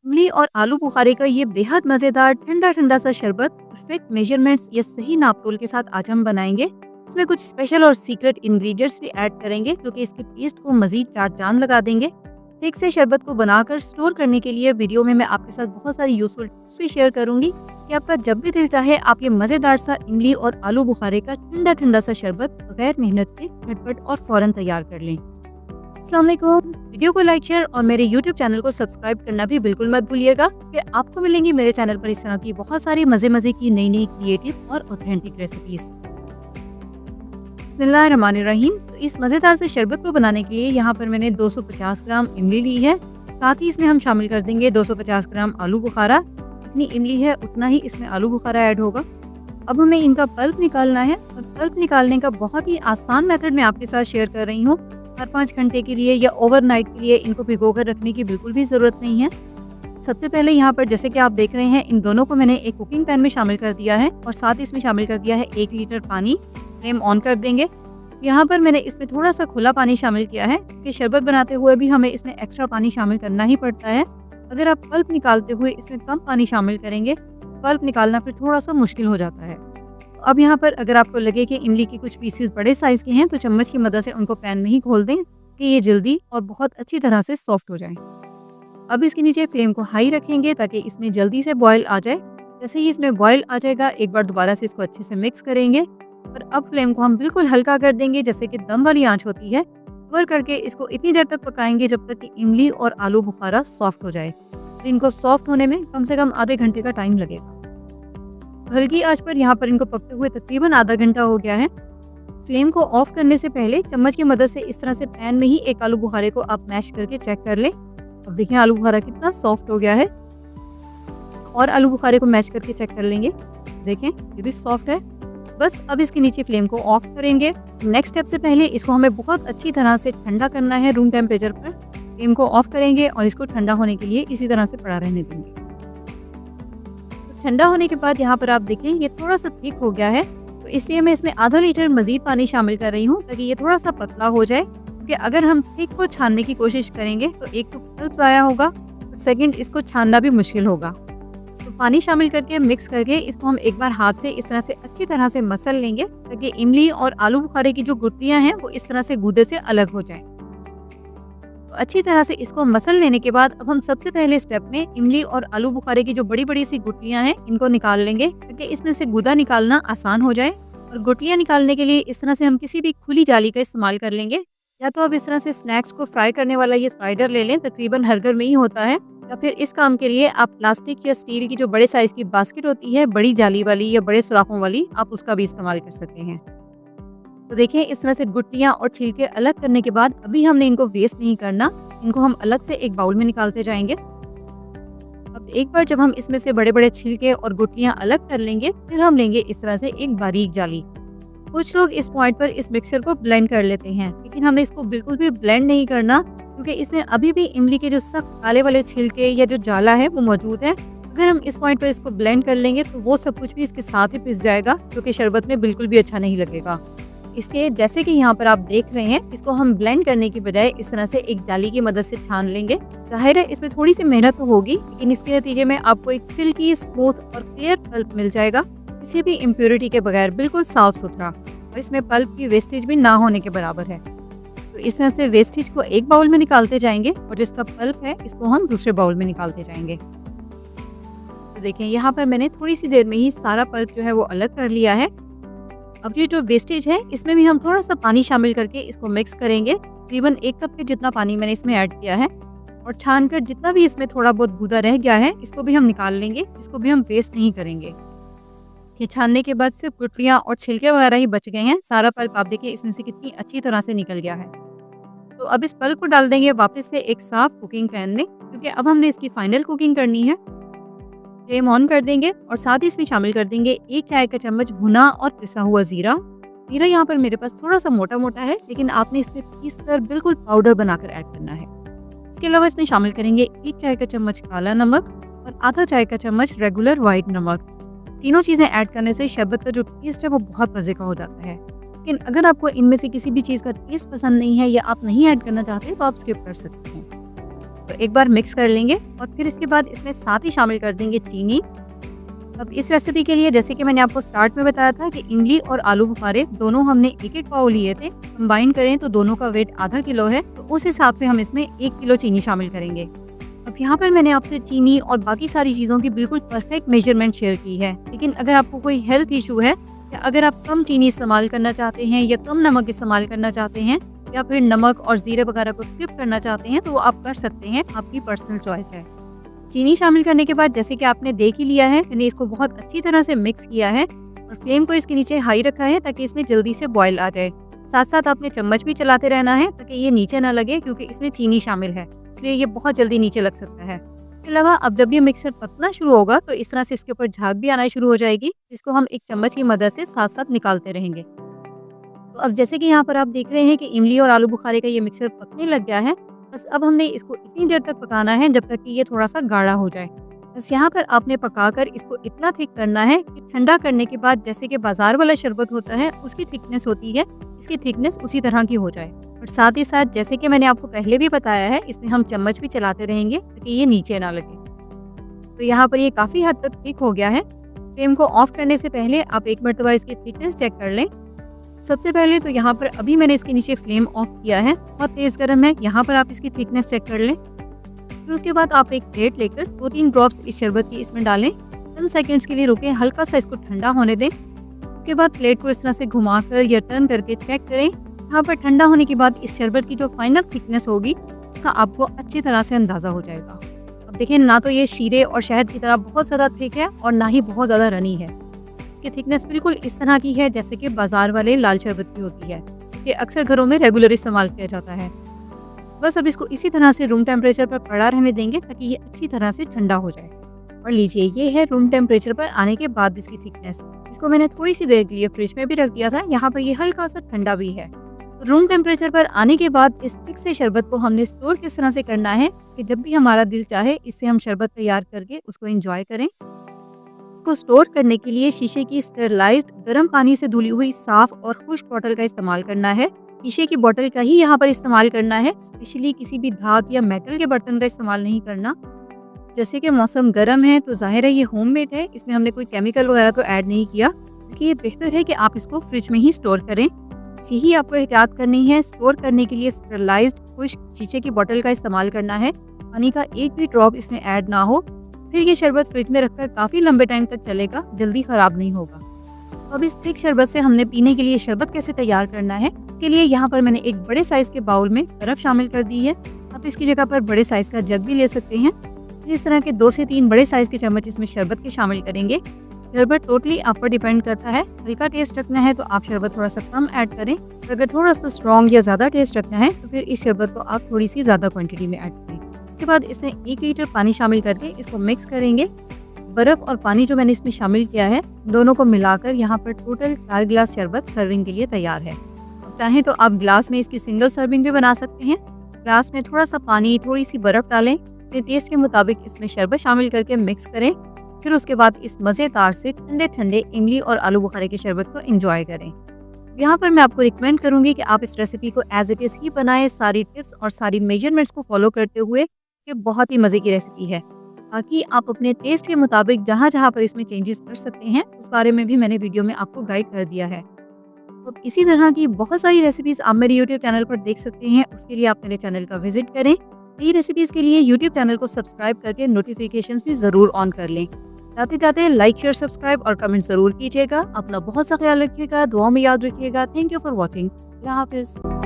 इमली और आलू बुखारे का ये बेहद मज़ेदार ठंडा ठंडा सा शरबत परफेक्ट मेजरमेंट्स या सही नापतोल के साथ आज हम बनाएंगे। इसमें कुछ स्पेशल और सीक्रेट इंग्रेडिएंट्स भी ऐड करेंगे जो कि इसके टेस्ट को मज़ीद चार चांद लगा देंगे। ठीक से शरबत को बनाकर स्टोर करने के लिए वीडियो में मैं आपके साथ बहुत सारी यूजफुल टिप्स भी शेयर करूंगी कि आपका जब भी दिल चाहे आप ये मज़ेदार सा इमली और आलू बुखारे का ठंडा ठंडा सा शरबत बगैर मेहनत के झटपट और फौरन तैयार कर लें। अस्सलाम वालेकुम। वीडियो को लाइक शेयर और मेरे YouTube चैनल को सब्सक्राइब करना भी बिल्कुल मत भूलिएगा कि आपको मिलेंगी मेरे चैनल पर इस तरह की बहुत सारी मज़े की नई क्रिएटिव और ऑथेंटिक रेसिपीज। बिस्मिल्लाहिर्रहमानिर्रहीम। तो इस मज़ेदार से शरबत को बनाने के लिए यहाँ पर मैंने 250 ग्राम इमली ली है। साथ ही इसमें हम शामिल कर देंगे 250 ग्राम आलू बुखारा। जितनी इमली है उतना ही इसमें आलू बुखारा ऐड होगा। अब हमें इनका पल्प निकालना है और पल्प निकालने का बहुत ही आसान मेथड मैं आपके साथ शेयर कर रही हूँ। 4-5 घंटे के लिए या ओवरनाइट के लिए इनको भिगोकर रखने की बिल्कुल भी ज़रूरत नहीं है। सबसे पहले यहाँ पर जैसे कि आप देख रहे हैं इन दोनों को मैंने एक कुकिंग पैन में शामिल कर दिया है और साथ ही इसमें शामिल कर दिया है 1 लीटर पानी। फ्लेम ऑन कर देंगे। यहाँ पर मैंने इसमें थोड़ा सा खुला पानी शामिल किया है क्योंकि शरबत बनाते हुए भी हमें इसमें एक्स्ट्रा पानी शामिल करना ही पड़ता है। अगर आप पल्प निकालते हुए इसमें कम पानी शामिल करेंगे पल्प निकालना फिर थोड़ा सा मुश्किल हो जाता है। अब यहाँ पर अगर आपको लगे कि इमली के कुछ पीसेस बड़े साइज़ के हैं तो चम्मच की मदद से उनको पैन में ही खोल दें कि ये जल्दी और बहुत अच्छी तरह से सॉफ्ट हो जाए। अब इसके नीचे फ्लेम को हाई रखेंगे ताकि इसमें जल्दी से बॉयल आ जाए। जैसे ही इसमें बॉयल आ जाएगा एक बार दोबारा से इसको अच्छे से मिक्स करेंगे और अब फ्लेम को हम बिल्कुल हल्का कर देंगे जैसे कि दम वाली आंच होती है। कवर करके इसको इतनी देर तक पकाएंगे जब तक कि इमली और आलू बुखारा सॉफ्ट हो जाए। तो इनको सॉफ्ट होने में कम से कम आधे घंटे का टाइम लगेगा। हल्की आंच पर यहाँ पर इनको पकते हुए तकरीबन आधा घंटा हो गया है। फ्लेम को ऑफ करने से पहले चम्मच की मदद से इस तरह से पैन में ही एक आलू बुखारे को आप मैश करके चेक कर लें। अब देखिए आलू बुखारा कितना सॉफ्ट हो गया है और आलू बुखारे को मैश करके चेक कर लेंगे। देखें ये भी सॉफ्ट है। बस अब इसके नीचे फ्लेम को ऑफ करेंगे। नेक्स्ट स्टेप से पहले इसको हमें बहुत अच्छी तरह से ठंडा करना है रूम टेम्परेचर पर। फ्लेम को ऑफ करेंगे और इसको ठंडा होने के लिए इसी तरह से पड़ा रहने देंगे। तो ठंडा होने के बाद यहाँ पर आप देखें ये थोड़ा सा थिक हो गया है तो इसलिए मैं इसमें आधा लीटर मजीद पानी शामिल कर रही हूँ ताकि ये थोड़ा सा पतला हो जाए। क्योंकि अगर हम थिक को छानने की कोशिश करेंगे तो एक तो पल्प ज़ाया होगा और सेकंड इसको छानना भी मुश्किल होगा। तो पानी शामिल करके मिक्स करके इसको हम एक बार हाथ से इस तरह से अच्छी तरह से मसल लेंगे ताकि इमली और आलू बुखारे की जो गुठलियाँ हैं वो इस तरह से गूदे से अलग हो जाएं। तो अच्छी तरह से इसको मसल लेने के बाद अब हम सबसे पहले स्टेप में इमली और आलू बुखारे की जो बड़ी बड़ी सी गुठलियाँ हैं इनको निकाल लेंगे ताकि इसमें से गूदा निकालना आसान हो जाए। और गुठलियाँ निकालने के लिए इस तरह से हम किसी भी खुली जाली का इस्तेमाल कर लेंगे। या तो आप इस तरह से स्नैक्स को फ्राई करने वाला ये स्पाइडर ले लें, तकरीबन हर घर में ही होता है। या फिर इस काम के लिए आप प्लास्टिक या स्टील की जो बड़े साइज़ की बास्केट होती है बड़ी जाली वाली या बड़े सुराखों वाली आप उसका भी इस्तेमाल कर सकते हैं। तो देखिए इस तरह से गुठलियाँ और छिलके अलग करने के बाद अभी हमने इनको वेस्ट नहीं करना, इनको हम अलग से एक बाउल में निकालते जाएंगे। अब एक बार जब हम इसमें से बड़े बड़े छिलके और गुठलियाँ अलग कर लेंगे फिर हम लेंगे इस तरह से एक बारीक जाली। कुछ लोग इस पॉइंट पर इस मिक्सचर को ब्लेंड कर लेते हैं लेकिन हमने इसको बिल्कुल भी ब्लेंड नहीं करना क्योंकि इसमें अभी भी इमली के जो सख्त काले वाले छिलके या जो जाला है वो मौजूद है। अगर हम इस पॉइंट पर इसको ब्लेंड कर लेंगे तो वो सब कुछ भी इसके साथ ही पिस जाएगा जो कि शरबत में बिल्कुल भी अच्छा नहीं लगेगा। इसके जैसे कि यहाँ पर आप देख रहे हैं इसको हम ब्लेंड करने की बजाय इस तरह से एक जाली की मदद से छान लेंगे। जाहिर है इसमें थोड़ी सी मेहनत तो होगी लेकिन इसके नतीजे में आपको एक सिल्की स्मूथ और क्लियर पल्प मिल जाएगा, किसी भी इम्प्योरिटी के बगैर बिल्कुल साफ सुथरा और इसमें पल्प की वेस्टेज भी ना होने के बराबर है। तो इस तरह से वेस्टेज को एक बाउल में निकालते जाएंगे और जिसका पल्प है इसको हम दूसरे बाउल में निकालते जाएंगे। तो देखें यहाँ पर मैंने थोड़ी सी देर में ही सारा पल्प जो है वो अलग कर लिया है। अब ये जो वेस्टेज है इसमें भी हम थोड़ा सा पानी शामिल करके इसको मिक्स करेंगे। तकरीबन 1 कप के जितना पानी मैंने इसमें ऐड किया है और छानकर जितना भी इसमें थोड़ा बहुत गूदा रह गया है इसको भी हम निकाल लेंगे। इसको भी हम वेस्ट नहीं करेंगे। ये छानने के बाद सिर्फ गुठलियाँ और छिलके वगैरह ही बच गए हैं। सारा पल्प आप देखिए इसमें से कितनी अच्छी तरह से निकल गया है। तो अब इस पल्प को डाल देंगे वापस से एक साफ कुकिंग पैन में क्योंकि अब हमने इसकी फाइनल कुकिंग करनी है। फ्लेम ऑन कर देंगे और साथ ही इसमें शामिल कर देंगे 1 चाय का चम्मच भुना और पिसा हुआ जीरा। जीरा यहाँ पर मेरे पास थोड़ा सा मोटा मोटा है लेकिन आपने इसमें पीस कर बिल्कुल पाउडर बनाकर ऐड करना है। इसके अलावा इसमें शामिल करेंगे 1 चाय का चम्मच काला नमक और आधा चाय का चम्मच रेगुलर वाइट नमक। तीनों चीज़ें ऐड करने से शरबत का जो टेस्ट है वो बहुत मज़े का हो जाता है। लेकिन अगर आपको इनमें से किसी भी चीज़ का टेस्ट पसंद नहीं है या आप नहीं ऐड करना चाहते तो आप स्किप कर सकते हैं। तो एक बार मिक्स कर लेंगे और फिर इसके बाद इसमें साथ ही शामिल कर देंगे चीनी। अब इस रेसिपी के लिए जैसे कि मैंने आपको स्टार्ट में बताया था कि इमली और आलू बुखारे दोनों हमने एक एक पाव लिए थे। कंबाइन करें तो दोनों का वेट आधा किलो है, तो उस हिसाब से हम इसमें 1 किलो चीनी शामिल करेंगे। अब यहाँ पर मैंने आपसे चीनी और बाकी सारी चीज़ों की बिल्कुल परफेक्ट मेजरमेंट शेयर की है, लेकिन अगर आपको कोई हेल्थ इशू है या अगर आप कम चीनी इस्तेमाल करना चाहते हैं या कम नमक इस्तेमाल करना चाहते हैं या फिर नमक और जीरे वगैरह को स्किप करना चाहते हैं, तो वो आप कर सकते हैं, आपकी पर्सनल चॉइस है। चीनी शामिल करने के बाद जैसे कि आपने देख ही लिया है, मैंने इसको बहुत अच्छी तरह से मिक्स किया है और फ्लेम को इसके नीचे हाई रखा है ताकि इसमें जल्दी से बॉयल आ जाए। साथ साथ आपने चम्मच भी चलाते रहना है ताकि ये नीचे ना लगे, क्योंकि इसमें चीनी शामिल है, इसलिए ये बहुत जल्दी नीचे लग सकता है। इसके अलावा अब जब ये मिक्सर पकना शुरू होगा तो इस तरह से इसके ऊपर झाग भी आना शुरू हो जाएगी, इसको हम एक चम्मच की मदद से साथ साथ निकालते रहेंगे। तो अब जैसे कि यहाँ पर आप देख रहे हैं कि इमली और आलू बुखारे का ये मिक्सर पकने लग गया है। बस अब हमने इसको इतनी देर तक पकाना है जब तक कि ये थोड़ा सा गाढ़ा हो जाए। बस यहाँ पर आपने पकाकर इसको इतना थिक करना है कि ठंडा करने के बाद जैसे कि बाजार वाला शरबत होता है उसकी थिकनेस होती है, इसकी थिकनेस उसी तरह की हो जाए। और साथ ही साथ जैसे कि मैंने आपको पहले भी बताया है, इसमें हम चम्मच भी चलाते रहेंगे ताकि ये नीचे ना लगे। तो यहाँ पर ये काफ़ी हद तक थिक हो गया है। फ्लेम को ऑफ करने से पहले आप एक मरतबा इसकी थिकनेस चेक कर लें। सबसे पहले तो यहाँ पर अभी मैंने इसके नीचे फ्लेम ऑफ किया है, बहुत तेज़ गर्म है, यहाँ पर आप इसकी थिकनेस चेक कर लें। फिर उसके बाद आप एक प्लेट लेकर 2-3 ड्रॉप्स इस शरबत की इसमें डालें, 10 सेकंड्स के लिए रुकें, हल्का सा इसको ठंडा होने दें। उसके बाद प्लेट को इस तरह से घुमाकर या टर्न करके चेक करें। यहाँ पर ठंडा होने के बाद इस शरबत की जो फाइनल थिकनेस होगी उसका आपको अच्छी तरह से अंदाज़ा हो जाएगा। अब देखिए, ना तो ये शीरे और शहद की तरह बहुत ज़्यादा थिक है और ना ही बहुत ज़्यादा रनी है। इसकी थिकनेस बिल्कुल इस तरह की है जैसे कि बाजार वाले लाल शरबत की होती है, कि अक्सर घरों में रेगुलर इस्तेमाल किया जाता है। बस अब इसको इसी तरह से रूम टेम्परेचर पर पड़ा रहने देंगे ताकि ये अच्छी तरह से ठंडा हो जाए। और लीजिए, ये है रूम टेम्परेचर पर आने के बाद इसकी थिकनेस। इसको मैंने थोड़ी सी देर के लिए फ्रिज में भी रख दिया था, यहाँ पर ये हल्का सा ठंडा भी है। रूम टेम्परेचर पर आने के बाद इस थिक से शरबत को हमने स्टोर किस तरह से करना है कि जब भी हमारा दिल चाहे इससे हम शरबत तैयार करके उसको एंजॉय करें। इसको स्टोर करने के लिए शीशे की स्टेरलाइज्ड गर्म पानी से धुली हुई साफ और खुश्क बोतल का इस्तेमाल करना है। शीशे की बोतल का ही यहाँ पर इस्तेमाल करना है, स्पेशली किसी भी धात या मेटल के बर्तन का इस्तेमाल नहीं करना। जैसे कि मौसम गर्म है तो जाहिर है ये होममेड है, इसमें हमने कोई केमिकल वगैरह तो ऐड नहीं किया, इसलिए बेहतर है कि आप इसको फ्रिज में ही स्टोर करें। यही आपको एहतियात करनी है। स्टोर करने के लिए स्टेरलाइज्ड खुश्क शीशे की बोतल का इस्तेमाल करना है, पानी का एक भी ड्रॉप इसमें ऐड ना हो। फिर ये शरबत फ्रिज में रखकर काफ़ी लंबे टाइम तक चलेगा, जल्दी ख़राब नहीं होगा। अब इस थिक शरबत से हमने पीने के लिए शरबत कैसे तैयार करना है, इसके लिए यहाँ पर मैंने एक बड़े साइज़ के बाउल में बर्फ़ शामिल कर दी है। आप इसकी जगह पर बड़े साइज़ का जग भी ले सकते हैं। इस तरह के 2 से 3 बड़े साइज़ के चम्मच इसमें शरबत के शामिल करेंगे। शरबत टोटली आप पर डिपेंड करता है, हल्का टेस्ट रखना है तो आप शरबत थोड़ा सा कम ऐड करें, और अगर थोड़ा सा स्ट्रॉन्ग या ज़्यादा टेस्ट रखना है तो फिर इस शरबत को आप थोड़ी सी ज़्यादा क्वांटिटी में ऐड करें। इसके बाद इसमें 1 लीटर पानी शामिल करके इसको मिक्स करेंगे। बर्फ़ और पानी जो मैंने इसमें शामिल किया है, दोनों को मिलाकर यहाँ पर टोटल 4 गिलास शरबत सर्विंग के लिए तैयार है। अब चाहें तो आप गिलास में इसकी सिंगल सर्विंग भी बना सकते हैं। गिलास में थोड़ा सा पानी, थोड़ी सी बर्फ़ डालें, फिर टेस्ट के मुताबिक इसमें शरबत शामिल करके मिक्स करें। फिर उसके बाद इस मज़ेदार से ठंडे ठंडे इमली और आलू बुखारे के शरबत को एंजॉय करें। यहाँ पर मैं आपको रिकमेंड करूँगी कि आप इस रेसिपी को एज इट इज़ ही बनाएं, सारी टिप्स और सारी मेजरमेंट्स को फॉलो करते हुए। ये बहुत ही मज़े की रेसिपी है, ताकि आप अपने टेस्ट के मुताबिक जहाँ जहाँ पर इसमें चेंजेस कर सकते हैं उस बारे में भी मैंने वीडियो में आपको गाइड कर दिया है। तो इसी तरह की बहुत सारी रेसिपीज़ आप मेरे यूट्यूब चैनल पर देख सकते हैं। उसके लिए आप मेरे चैनल का विजिट करें। नई रेसिपीज़ के लिए यूट्यूब चैनल को सब्सक्राइब करके नोटिफिकेशंस भी ज़रूर ऑन कर लें। जाते जाते लाइक, शेयर, सब्सक्राइब और कमेंट ज़रूर कीजिएगा। अपना बहुत सा ख्याल रखिएगा, दुआ में याद रखिएगा। Thank you for watching. अल्लाह हाफिज़।